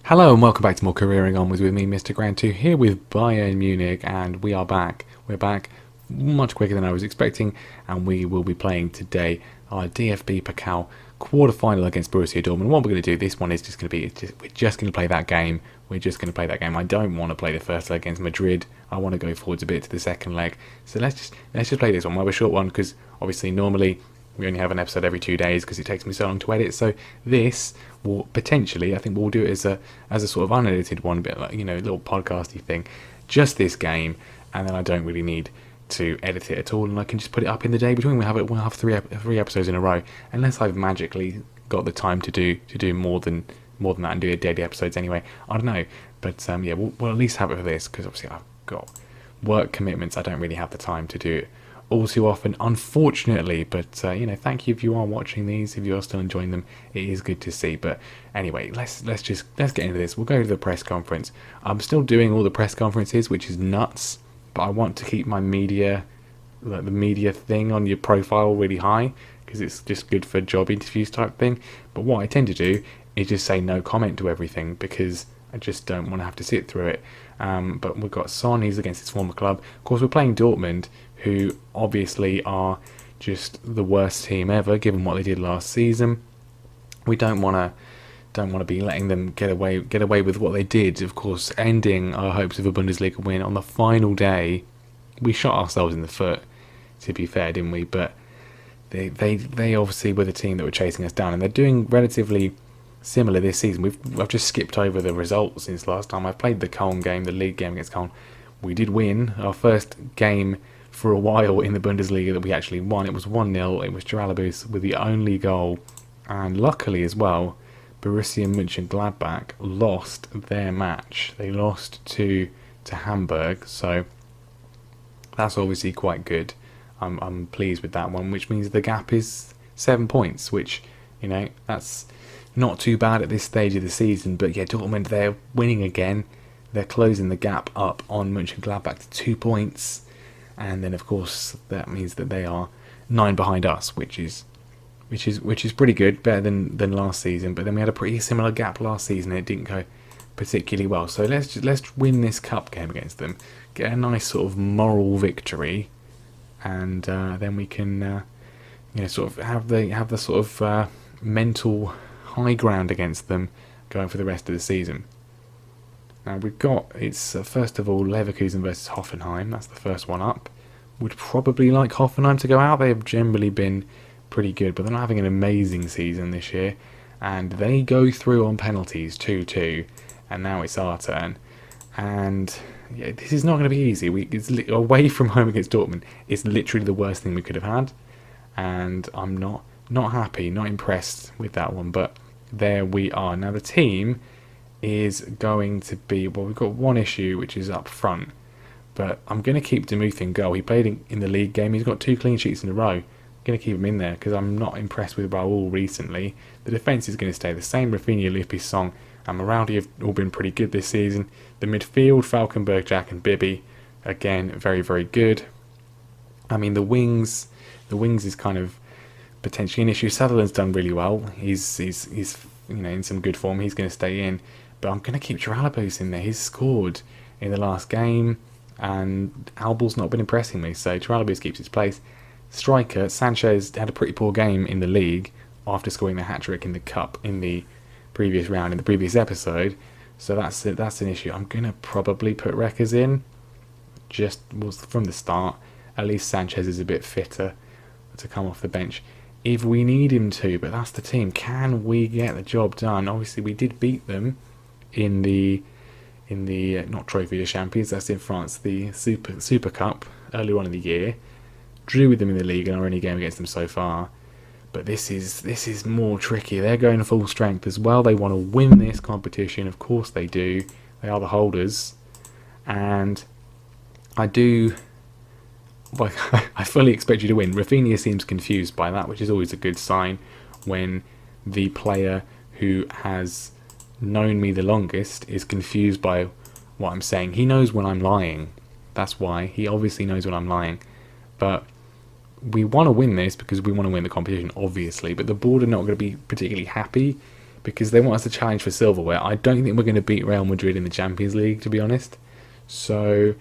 Hello and welcome back to more Careering Onwards with me, Mr. Grand 2, here with Bayern Munich, and we are back. We're back much quicker than I was expecting, and we will be playing today our DFB Pokal quarter-final against Borussia Dortmund. What we're going to do, this one is just going to be, we're just going to play that game. We're just going to play that game. I don't want to play the first leg against Madrid. I want to go forwards a bit to the second leg. So let's just play this one. Well, a short one, because obviously normally we only have an episode every 2 days because it takes me so long to edit. So this will potentially, I think we'll do it as a sort of unedited one, a bit like, a little podcasty thing. Just this game, and then I don't really need to edit it at all, and I can just put it up in the day between. We'll have three episodes in a row, unless I've magically got the time to do more than that and do daily episodes anyway. I don't know, but we'll at least have it for this, because obviously I've got work commitments. I don't really have the time to do it all too often, unfortunately, but thank you if you are watching these, if you are still enjoying them. It is good to see. But anyway, let's get into this. We'll go to the press conference. I'm still doing all the press conferences, which is nuts, but I want to keep my media, like the media thing on your profile, really high, because it's just good for job interviews type thing. But what I tend to do is just say no comment to everything, because I just don't want to have to sit through it. But we've got Son, he's against his former club. Of course, we're playing Dortmund, who obviously are just the worst team ever, given what they did last season. We don't want to be letting them get away with what they did. Of course, ending our hopes of a Bundesliga win on the final day. We shot ourselves in the foot, to be fair, didn't we? But they obviously were the team that were chasing us down, and they're doing relatively similar this season. I've just skipped over the results since last time. I've played the Köln game, the league game against Köln. We did win our first game for a while in the Bundesliga that we actually won. It was 1-0. It was Journeyman with the only goal, and luckily as well, Borussia Monchengladbach lost their match. They lost to Hamburg, so that's obviously quite good. I'm pleased with that one, which means the gap is 7 points, which that's not too bad at this stage of the season. But yeah, Dortmund, they're winning again. They're closing the gap up on Mönchengladbach to 2 points. And then, of course, that means that they are 9 behind us, which is pretty good, better than last season. But then we had a pretty similar gap last season, and it didn't go particularly well. So let's win this cup game against them, get a nice sort of moral victory, and then we can sort of have the sort of mental high ground against them going for the rest of the season. Now it's first of all Leverkusen versus Hoffenheim. That's the first one up. Would probably like Hoffenheim to go out. They have generally been pretty good, but they're not having an amazing season this year. And they go through on penalties 2-2, and now it's our turn. And yeah, this is not going to be easy. It's away from home against Dortmund. It's literally the worst thing we could have had, and I'm not happy, not impressed with that one. But there we are. Now the team is going to be, well, we've got one issue, which is up front, but I'm going to keep Demuth in goal. He played in the league game. He's got 2 clean sheets in a row. I'm going to keep him in there because I'm not impressed with Raul recently. The defence is going to stay the same. Rafinha, Lupi, Song and Moraldi have all been pretty good this season. The midfield, Falkenberg, Jack and Bibi, again, very, very good. I mean, the wings is kind of potentially an issue. Sutherland's done really well. He's in some good form. He's going to stay in. But I'm going to keep Journeyman in there. He's scored in the last game, and Albel's not been impressing me, so Journeyman keeps his place. Striker, Sanchez had a pretty poor game in the league after scoring the hat-trick in the cup in the previous round, in the previous episode, so that's an issue. I'm going to probably put Reckers in, just from the start. At least Sanchez is a bit fitter to come off the bench if we need him to, but that's the team. Can we get the job done? Obviously, we did beat them in the not Trophy de Champions, that's in France, the Super Cup earlier on in the year. Drew with them in the league in our only game against them so far. But this is more tricky. They're going full strength as well. They want to win this competition. Of course they do. They are the holders. And I fully expect you to win. Rafinha seems confused by that, which is always a good sign when the player who has known me the longest is confused by what I'm saying. He knows when I'm lying. That's why. He obviously knows when I'm lying. But we want to win this because we want to win the competition, obviously. But the board are not going to be particularly happy because they want us to challenge for silverware. I don't think we're going to beat Real Madrid in the Champions League, to be honest. So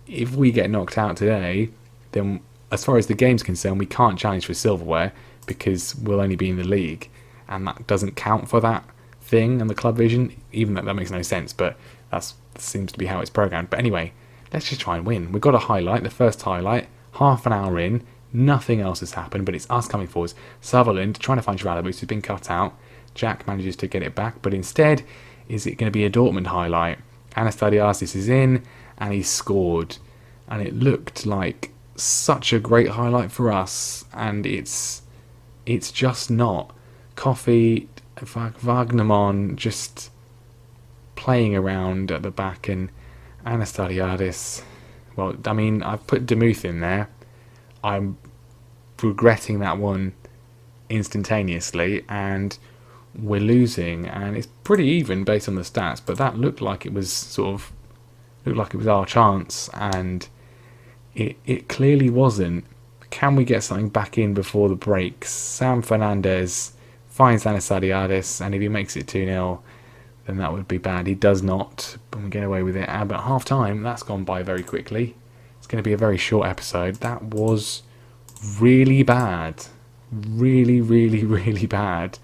if we get knocked out today, then as far as the game's concerned, we can't challenge for silverware because we'll only be in the league, and that doesn't count for that thing and the club vision, even though that makes no sense, but that seems to be how it's programmed. But anyway, let's just try and win. We've got a highlight, the first highlight, half an hour in, nothing else has happened, but it's us coming forwards. Sutherland trying to find Schwalbe, who's been cut out. Jack manages to get it back, but instead, is it going to be a Dortmund highlight? Anastasiadis is in, and he's scored. And it looked like such a great highlight for us, and it's just not. Coffee, Wagnerman just playing around at the back, and Anastasiadis. Well, I mean, I've put Demuth in there. I'm regretting that one instantaneously, and we're losing, and it's pretty even based on the stats, but that looked like it was our chance, and it clearly wasn't. Can we get something back in before the breaks? Sam Fernandez finds Anastasiadis, and if he makes it 2-0, then that would be bad. He does not, but we get away with it. But half time, that's gone by very quickly. It's going to be a very short episode. That was really bad. Really, really, really bad.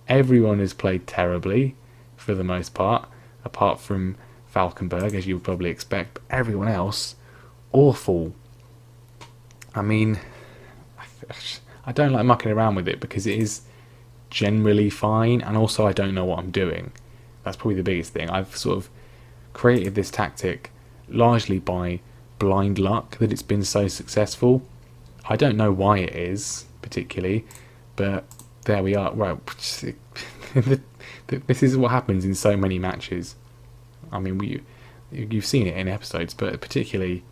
Everyone has played terribly, for the most part, apart from Falkenberg, as you would probably expect. But everyone else, awful. I mean, I don't like mucking around with it because it is generally fine, and also I don't know what I'm doing. That's probably the biggest thing. I've sort of created this tactic largely by blind luck that it's been so successful. I don't know why it is, particularly, but there we are. Right, this is what happens in so many matches. I mean, you've seen it in episodes, but particularly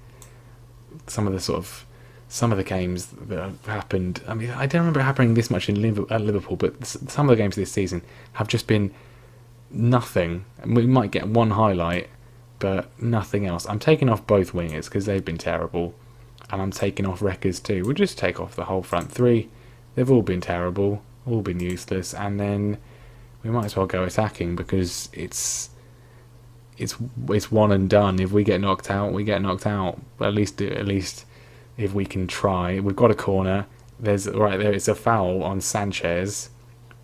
some of the games that have happened. I mean, I don't remember it happening this much at Liverpool, but some of the games this season have just been nothing. We might get one highlight, but nothing else. I'm taking off both wingers because they've been terrible, and I'm taking off Reckers too. We'll just take off the whole front three. They've all been terrible, all been useless, and then we might as well go attacking because it's one and done. If we get knocked out, we get knocked out. At least if we can try. We've got a corner. It's a foul on Sanchez.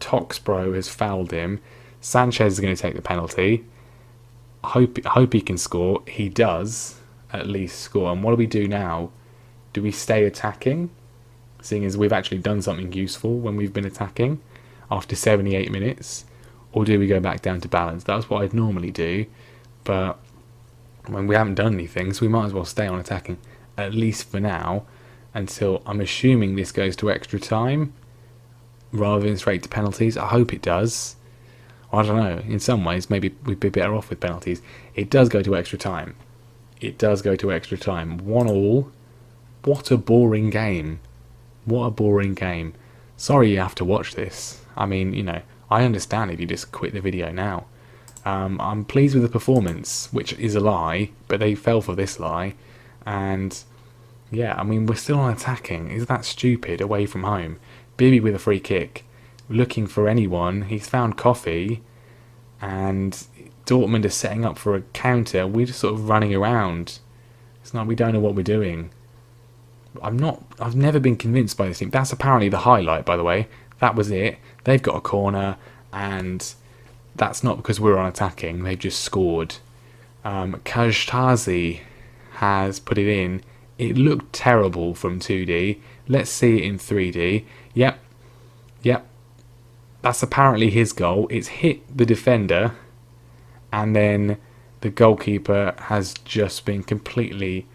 Toxbro has fouled him. Sanchez is going to take the penalty. I hope he can score. He does at least score. And what do we do now? Do we stay attacking, seeing as we've actually done something useful when we've been attacking after 78 minutes? Or do we go back down to balance? That's what I'd normally do. But when we haven't done anything, so we might as well stay on attacking, at least for now, until I'm assuming this goes to extra time rather than straight to penalties. I hope it does. I don't know. In some ways, maybe we'd be better off with penalties. It does go to extra time. 1-1. What a boring game. What a boring game. Sorry you have to watch this. I mean, I understand if you just quit the video now. I'm pleased with the performance, which is a lie, but they fell for this lie. And yeah, I mean, we're still on attacking. Is that stupid? Away from home. Bibi with a free kick. Looking for anyone. He's found Coffee. And Dortmund are setting up for a counter. We're just sort of running around. It's like we don't know what we're doing. I've never been convinced by this team. That's apparently the highlight, by the way. That was it. They've got a corner, and that's not because we're on attacking. They've just scored. Kajtazi has put it in. It looked terrible from 2D. Let's see it in 3D. Yep. That's apparently his goal. It's hit the defender, and then the goalkeeper has just been completely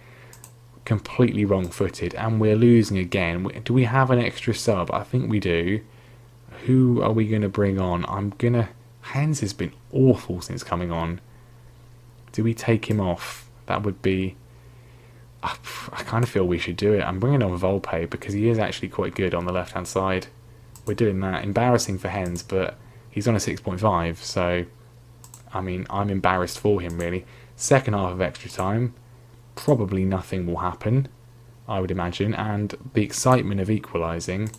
wrong-footed, and we're losing again. Do we have an extra sub? I think we do. Who are we going to bring on? Hens has been awful since coming on. Do we take him off? That would be... I kind of feel we should do it. I'm bringing on Volpe because he is actually quite good on the left-hand side. We're doing that. Embarrassing for Hens, but he's on a 6.5, so... I mean, I'm embarrassed for him, really. Second half of extra time. Probably nothing will happen, I would imagine, and the excitement of equalising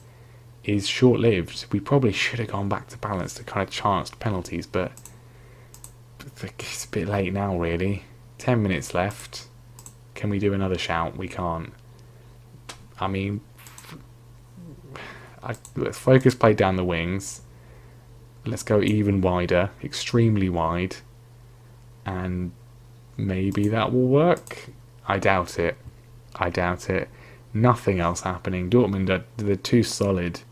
is short-lived. We probably should have gone back to balance to kind of chanced penalties, but it's a bit late now, really. 10 minutes left. Can we do another shout? We can't. I mean, let's focus play down the wings. Let's go even wider, extremely wide, and maybe that will work. I doubt it. Nothing else happening. Dortmund they're too solid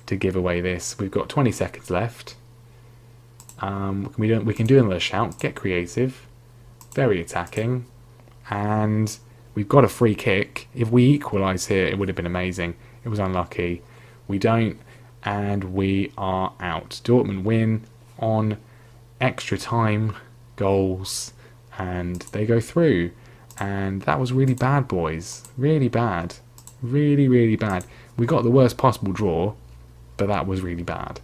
to give away this. We've got 20 seconds left. We can do another shout. Get creative. Very attacking. And we've got a free kick. If we equalise here, it would have been amazing. It was unlucky. We don't. And we are out. Dortmund win on extra time goals. And they go through. And that was really bad, boys. Really bad. Really, really bad. We got the worst possible draw. But that was really bad.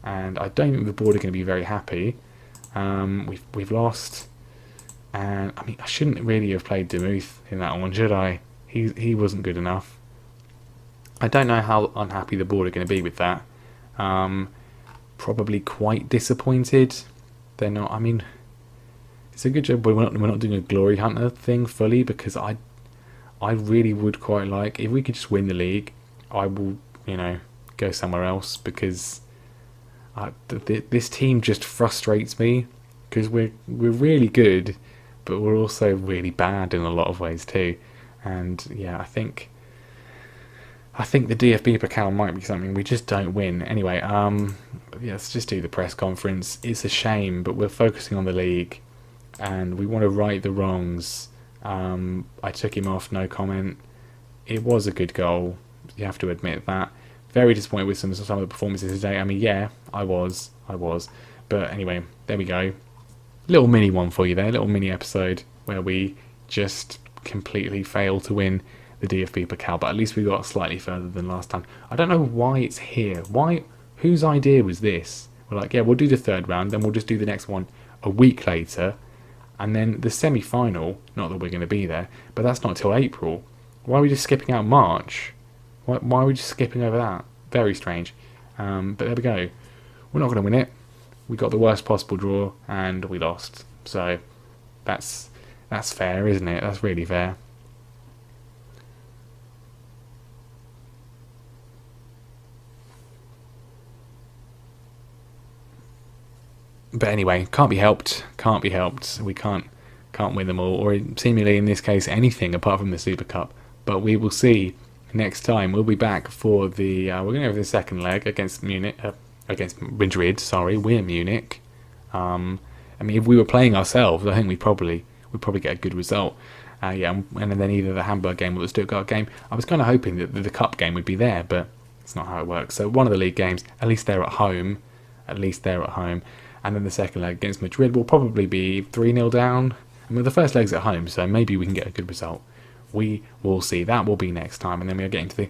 And I don't think the board are going to be very happy. We've lost. And I mean, I shouldn't really have played Demuth in that one, should I? He wasn't good enough. I don't know how unhappy the board are going to be with that. Probably quite disappointed. They're not. I mean, it's a good job we're not doing a glory hunter thing fully, because I really would quite like, if we could just win the league, I will, go somewhere else, because this team just frustrates me, because we're really good, but we're also really bad in a lot of ways too. And yeah, I think the DFB Pokal might be something we just don't win. Anyway, let's just do the press conference. It's a shame, but we're focusing on the league, and we want to right the wrongs. I took him off, no comment. It was a good goal. You have to admit that. Very disappointed with some of the performances today. I mean, yeah, I was. But anyway, there we go. Little mini one for you there. Little mini episode where we just completely failed to win the DFB Pokal. But at least we got slightly further than last time. I don't know why it's here. Whose idea was this? We're like, yeah, we'll do the third round, then we'll just do the next one a week later. And then the semi-final, not that we're going to be there, but that's not till April. Why are we just skipping out March? Why are we just skipping over that? Very strange. But there we go. We're not going to win it. We got the worst possible draw, and we lost. So that's fair, isn't it? That's really fair. But anyway, can't be helped. We can't win them all, or seemingly in this case anything apart from the Super Cup. But we will see next time. We'll be back for the we're going to have the second leg against against Madrid. Sorry, we're Munich. I mean, if we were playing ourselves, I think we'd probably get a good result. And then either the Hamburg game or the Stuttgart game. I was kind of hoping that the cup game would be there, but it's not how it works. So one of the league games, at least they're at home. And then the second leg against Madrid will probably be 3-0 down. I mean, the first leg's at home, so maybe we can get a good result. We will see. That will be next time. And then we are getting to the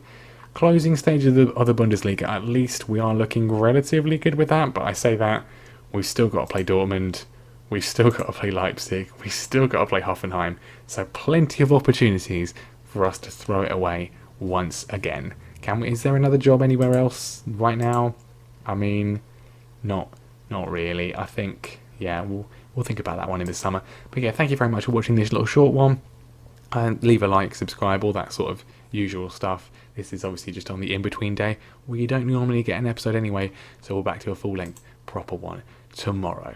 closing stage of the Bundesliga. At least we are looking relatively good with that. But I say that, we've still got to play Dortmund. We've still got to play Leipzig. We've still got to play Hoffenheim. So plenty of opportunities for us to throw it away once again. Is there another job anywhere else right now? I mean, not really. I think, yeah, we'll think about that one in the summer. But yeah, thank you very much for watching this little short one. And leave a like, subscribe, all that sort of usual stuff. This is obviously just on the in-between day where you don't normally get an episode anyway. So we're back to a full-length, proper one tomorrow.